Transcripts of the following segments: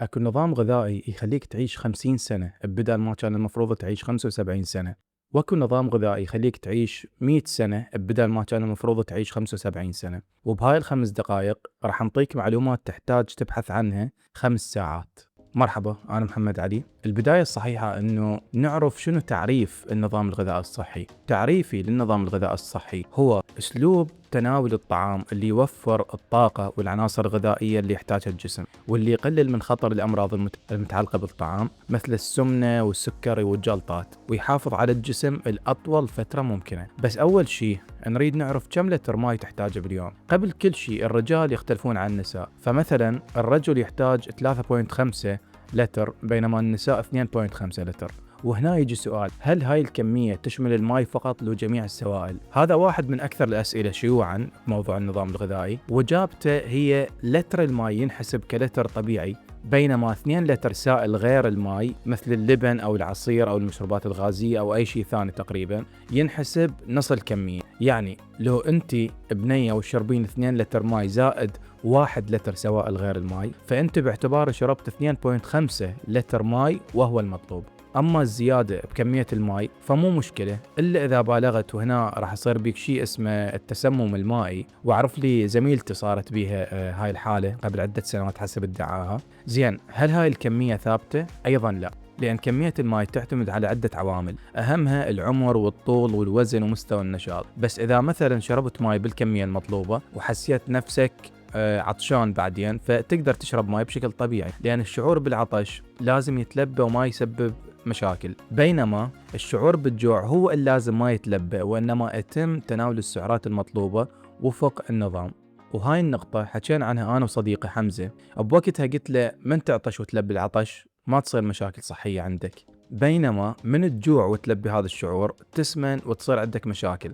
اكو نظام غذائي يخليك تعيش 50 سنة بدل ما كان المفروض تعيش 75 سنة، واكو نظام غذائي يخليك تعيش 100 سنة بدل ما كان المفروض تعيش 75 سنة. وبهاي الخمس دقائق راح نعطيك معلومات تحتاج تبحث عنها 5 ساعات. مرحبا، أنا محمد علي. البداية الصحيحة أنه نعرف شنو تعريف النظام الغذائي الصحي. تعريفي للنظام الغذائي الصحي هو أسلوب تناول الطعام اللي يوفر الطاقة والعناصر الغذائية اللي يحتاجها الجسم، واللي يقلل من خطر الأمراض المتعلقة بالطعام مثل السمنة والسكري والجلطات، ويحافظ على الجسم لأطول فترة ممكنة. بس أول شيء نريد نعرف كم لتر ماي تحتاجه باليوم. قبل كل شيء الرجال يختلفون عن النساء، فمثلا الرجل يحتاج 3.5 لتر بينما النساء 2.5 لتر. وهنا يجي سؤال، هل هاي الكمية تشمل الماء فقط لو جميع السوائل؟ هذا واحد من أكثر الأسئلة شيوعاً بموضوع النظام الغذائي، وإجابته هي لتر الماء ينحسب كلتر طبيعي، بينما 2 لتر سائل غير الماء مثل اللبن أو العصير أو المشروبات الغازية أو أي شيء ثاني تقريباً ينحسب نص الكمية. يعني لو أنت بنية وشربين 2 لتر ماء زائد 1 لتر سوائل غير الماء، فأنت باعتباره شربت 2.5 لتر ماء وهو المطلوب. أما الزيادة بكمية الماء فمو مشكلة إلا إذا بالغت، وهنا راح يصير بيك شيء اسمه التسمم المائي. وأعرف لي زميلتي صارت بيها هاي الحالة قبل عدة سنوات حسب ادعاها. زين، هل هاي الكمية ثابتة؟ أيضا لا، لأن كمية الماء تعتمد على عدة عوامل، أهمها العمر والطول والوزن ومستوى النشاط. بس إذا مثلا شربت ماء بالكمية المطلوبة وحسيت نفسك عطشان بعدين، فتقدر تشرب ماء بشكل طبيعي، لأن الشعور بالعطش لازم يتلبى وما يسبب مشاكل، بينما الشعور بالجوع هو اللي لازم ما يتلبى، وإنما يتم تناول السعرات المطلوبة وفق النظام. وهاي النقطة حكينا عنها أنا وصديقي حمزة. بوقتها قلت له من تعطش وتلبي العطش ما تصير مشاكل صحية عندك، بينما من تجوع وتلبي هذا الشعور تسمن وتصير عندك مشاكل.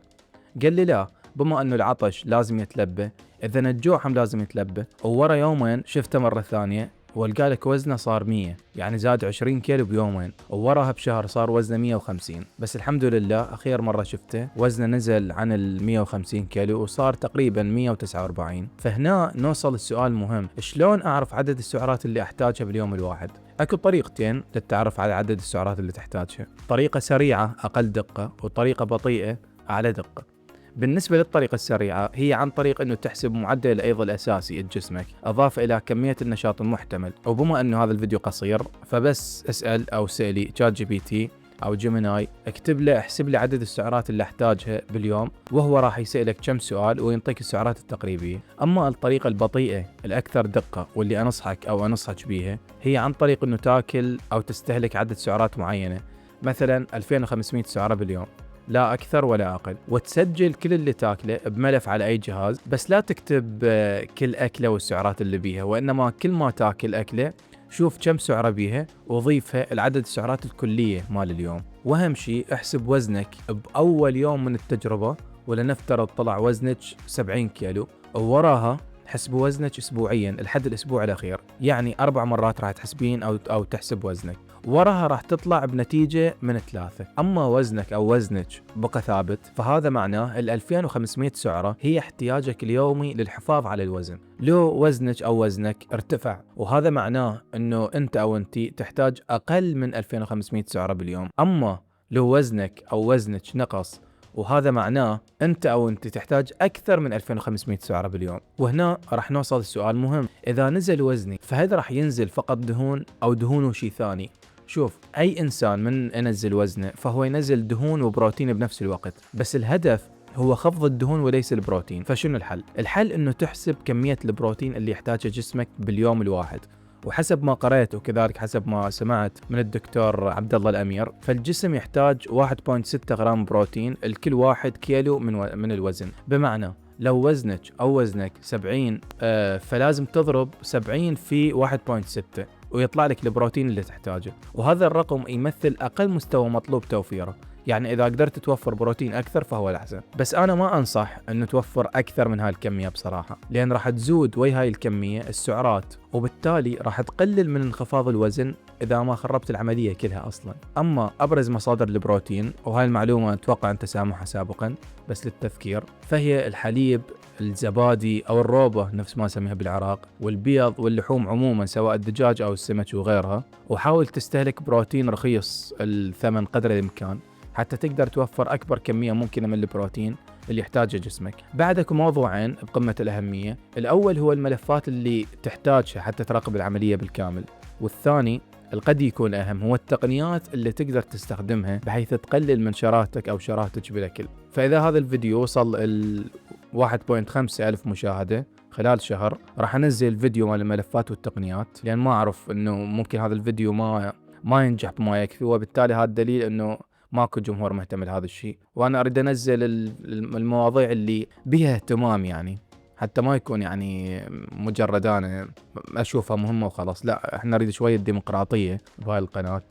قال لي لا، بما أنه العطش لازم يتلبى، إذا الجوع هم لازم يتلبى. وورا يومين شفته مرة ثانية والقى لك وزنه صار 100، يعني زاد 20 كيلو بيومين، ووراها بشهر صار وزنه 150. بس الحمد لله أخير مرة شفته وزنه نزل عن ال 150 كيلو وصار تقريبا 149. فهنا نوصل السؤال المهم، شلون أعرف عدد السعرات اللي أحتاجها باليوم الواحد؟ أكو طريقتين للتعرف على عدد السعرات اللي تحتاجها، طريقة سريعة أقل دقة، وطريقة بطيئة أعلى دقة. بالنسبة للطريقة السريعة هي عن طريق أنه تحسب معدل الأيض الأساسي لجسمك إضافة إلى كمية النشاط المحتمل. وبما أنه هذا الفيديو قصير فبس اسأل أو سألي شات جي بي تي أو جيميناي، اكتب له احسب لي عدد السعرات اللي أحتاجها باليوم، وهو راح يسألك كم سؤال وينطيك السعرات التقريبية. أما الطريقة البطيئة الأكثر دقة واللي أنصحك بيها هي عن طريق أنه تاكل أو تستهلك عدد سعرات معينة، مثلا 2500 سعرة باليوم، لا أكثر ولا أقل، وتسجل كل اللي تاكله بملف على أي جهاز. بس لا تكتب كل أكلة والسعرات اللي بيها، وإنما كل ما تاكل أكلة شوف كم سعرة بيها وضيفها لعدد السعرات الكلية مال اليوم. وأهم شيء احسب وزنك بأول يوم من التجربة، ولنفترض طلع وزنك 70 كيلو، ووراها حسب وزنك أسبوعيا لحد الأسبوع الأخير، يعني 4 مرات راح تحسبين أو تحسب وزنك، وراها راح تطلع بنتيجة من 3. أما وزنك أو وزنك بقى ثابت، فهذا معناه 2500 سعرة هي احتياجك اليومي للحفاظ على الوزن. لو وزنك أو وزنك ارتفع، وهذا معناه أنه أنت أو أنتي تحتاج أقل من 2500 سعرة باليوم. أما لو وزنك أو وزنك نقص، وهذا معناه أنت أو أنت تحتاج أكثر من 2500 سعرة باليوم. وهنا راح نوصل لسؤال مهم، إذا نزل وزني فهل راح ينزل فقط دهون أو دهون وشي ثاني؟ شوف، أي إنسان من ينزل وزنه فهو ينزل دهون وبروتين بنفس الوقت، بس الهدف هو خفض الدهون وليس البروتين. فشنو الحل؟ الحل إنه تحسب كمية البروتين اللي يحتاجها جسمك باليوم الواحد. وحسب ما قرأت وكذلك حسب ما سمعت من الدكتور عبد الله الأمير، فالجسم يحتاج 1.6 غرام بروتين لكل 1 كيلو من الوزن. بمعنى لو وزنك أو وزنك 70 فلازم تضرب 70 في 1.6 ويطلع لك البروتين اللي تحتاجه، وهذا الرقم يمثل أقل مستوى مطلوب توفيره. يعني إذا قدرت توفر بروتين أكثر فهو الأحسن. بس أنا ما أنصح أنه توفر أكثر من هاي الكمية بصراحة، لأن راح تزود ويا هاي الكمية السعرات، وبالتالي راح تقلل من انخفاض الوزن إذا ما خربت العملية كلها أصلا. أما أبرز مصادر البروتين، وهاي المعلومة أتوقع أنت سامعها سابقا بس للتذكير، فهي الحليب، الزبادي أو الروبة نفس ما نسميها بالعراق، والبيض واللحوم عموما سواء الدجاج أو السمك وغيرها. وحاول تستهلك بروتين رخيص الثمن قدر الإمكان حتى تقدر توفر أكبر كمية ممكنة من البروتين اللي يحتاجه جسمك. بعدك موضوعين بقمة الأهمية، الأول هو الملفات اللي تحتاجها حتى تراقب العملية بالكامل، والثاني القد يكون أهم هو التقنيات اللي تقدر تستخدمها بحيث تقلل من شراهتك أو شراهتك بالأكل. فإذا هذا الفيديو وصل 1.5 ألف مشاهدة خلال شهر، راح أنزل فيديو مال الملفات والتقنيات، لأن ما أعرف أنه ممكن هذا الفيديو ما ينجح بما يكفي، وبالتالي هذا الدليل أنه ماكو جمهور مهتم لهذا الشيء. وأنا أريد أنزل المواضيع اللي بيها اهتمام، يعني حتى ما يكون يعني مجرد أنا أشوفها مهمة وخلاص، لا احنا نريد شوية ديمقراطية بهاي القناة.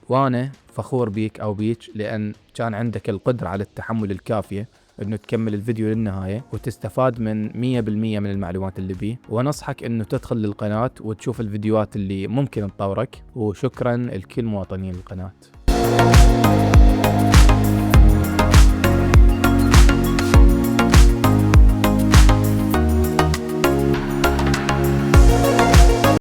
وأنا فخور بيك أو بيك لأن كان عندك القدرة على التحمل الكافية انه تكمل الفيديو للنهاية وتستفاد من 100% من المعلومات اللي بيه. ونصحك انه تدخل للقناة وتشوف الفيديوهات اللي ممكن تطورك. وشكرا لكل مواطنين القناة.